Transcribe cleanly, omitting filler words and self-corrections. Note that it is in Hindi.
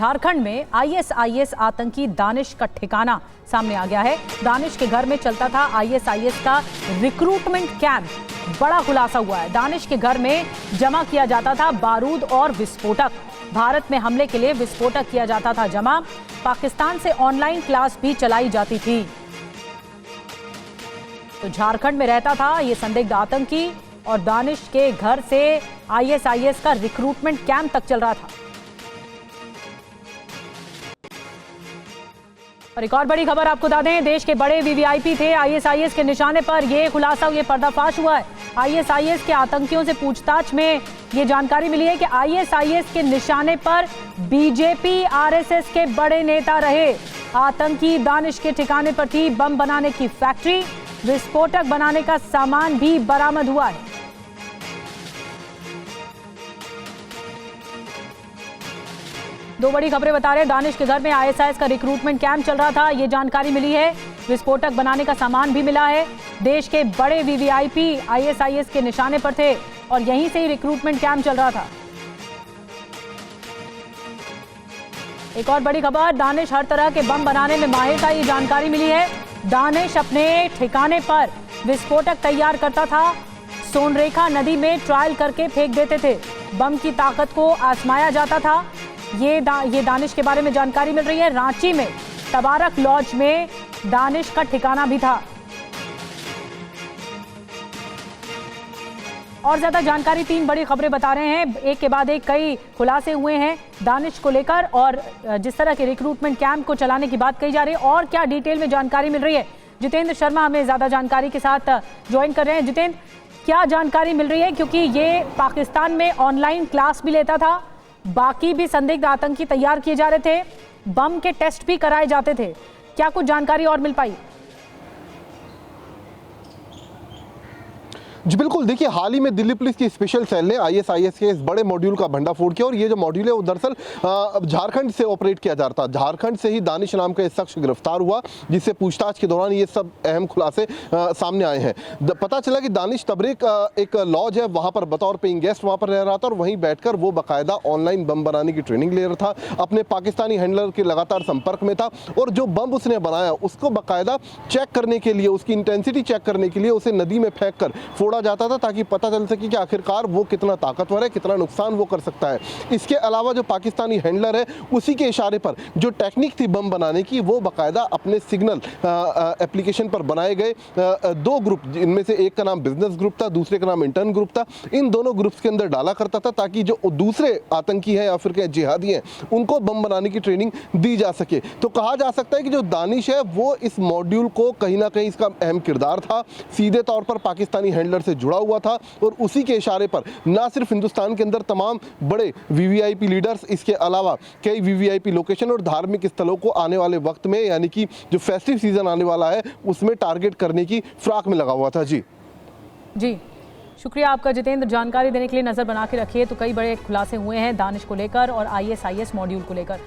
झारखंड में आईएसआईएस आतंकी दानिश का ठिकाना सामने आ गया है। दानिश के घर में चलता था आईएसआईएस का रिक्रूटमेंट कैंप। बड़ा खुलासा हुआ है। दानिश के घर में जमा किया जाता था बारूद और विस्फोटक। भारत में हमले के लिए विस्फोटक किया जाता था जमा। पाकिस्तान से ऑनलाइन क्लास भी चलाई जाती थी। तो झारखंड में रहता था ये संदिग्ध आतंकी और दानिश के घर से आईएसआईएस का रिक्रूटमेंट कैंप तक चल रहा था। और एक और बड़ी खबर आपको बता दें, देश के बड़े वीवीआईपी थे आईएसआईएस के निशाने पर। ये खुलासा, ये पर्दाफाश हुआ है। आईएसआईएस के आतंकियों से पूछताछ में ये जानकारी मिली है कि आईएसआईएस के निशाने पर बीजेपी आरएसएस के बड़े नेता रहे। आतंकी दानिश के ठिकाने पर थी बम बनाने की फैक्ट्री। विस्फोटक बनाने का सामान भी बरामद हुआ है। दो बड़ी खबरें बता रहे हैं। दानिश के घर में आईएसआईएस का रिक्रूटमेंट कैंप चल रहा था, ये जानकारी मिली है। विस्फोटक बनाने का सामान भी मिला है। देश के बड़े वीवीआईपी आईएसआईएस के निशाने पर थे और यहीं से ही रिक्रूटमेंट कैंप चल रहा था। एक और बड़ी खबर, दानिश हर तरह के बम बनाने में माहिर था, ये जानकारी मिली है। दानिश अपने ठिकाने पर विस्फोटक तैयार करता था। सोनरेखा नदी में ट्रायल करके फेंक देते थे। बम की ताकत को आजमाया जाता था। ये दानिश के बारे में जानकारी मिल रही है। रांची में तबारक लॉज में दानिश का ठिकाना भी था। और ज्यादा जानकारी, तीन बड़ी खबरें बता रहे हैं, एक के बाद एक कई खुलासे हुए हैं दानिश को लेकर और जिस तरह के रिक्रूटमेंट कैंप को चलाने की बात कही जा रही है। और क्या डिटेल में जानकारी मिल रही है, जितेंद्र शर्मा हमें ज्यादा जानकारी के साथ ज्वाइन कर रहे हैं। जितेंद्र, क्या जानकारी मिल रही है, क्योंकि ये पाकिस्तान में ऑनलाइन क्लास भी लेता था, बाकी भी संदिग्ध आतंकी तैयार किए जा रहे थे, बम के टेस्ट भी कराए जाते थे। क्या कुछ जानकारी और मिल पाई? जी बिल्कुल, देखिए हाल ही में दिल्ली पुलिस की स्पेशल सेल ने आईएसआईएस के इस बड़े मॉड्यूल का भंडाफोड़ किया और ये जो मॉड्यूल है वो दरअसल झारखंड से ऑपरेट किया जा रहा था। झारखंड से ही दानिश नाम का एक शख्स गिरफ्तार हुआ, जिससे पूछताछ के दौरान ये सब अहम खुलासे सामने आए हैं। पता चला कि दानिश तबरेक एक लॉज है, वहाँ पर बतौर पेइंग गेस्ट वहाँ पर रह रहा था और वहीं बैठकर वो बाकायदा ऑनलाइन बम बनाने की ट्रेनिंग ले रहा था। अपने पाकिस्तानी हैंडलर के लगातार संपर्क में था और जो बम उसने बनाया उसको बाकायदा चेक करने के लिए, उसकी इंटेंसिटी चेक करने के लिए उसे नदी में फेंक कर फोड़ा जाता था, ताकि पता चल सके कि आखिरकार वो कितना ताकतवर है, कितना नुकसान वो कर सकता है। इसके अलावा जो पाकिस्तानी हैंडलर है उसी के इशारे पर जो टेक्निक थी बम बनाने की, वो बाकायदा अपने सिग्नल एप्लीकेशन पर बनाए गए दो ग्रुप, इनमें से एक का नाम बिजनेस ग्रुप था, दूसरे का नाम इंटर्न ग्रुप था। इन दोनों ग्रुप्स के अंदर डाला करता था ताकि जो दूसरे आतंकी हैं या फिर के जिहादी हैं उनको बम बनाने की ट्रेनिंग दी जा सके। तो कहा जा सकता है कि जो दानिश है वो इस मॉड्यूल को कहीं ना कहीं इसका अहम किरदार था, सीधे तौर पर पाकिस्तानी हैंडलर से जुड़ा हुआ था और उसी के इशारे पर ना सिर्फ हिंदुस्तान के अंदर तमाम बड़े वीवीआईपी लीडर्स, इसके अलावा कई वीवीआईपी लोकेशन और धार्मिक स्थलों को आने वाले वक्त में, यानी कि जो फेस्टिव सीजन आने वाला है उसमें टारगेट करने की फिराक में लगा हुआ था। जी शुक्रिया आपका जितेंद्र, जानकारी देने के लिए। नजर बना के रखिए, तो कई बड़े खुलासे हुए हैं दानिश को लेकर और आईएसआईएस मॉड्यूल को लेकर।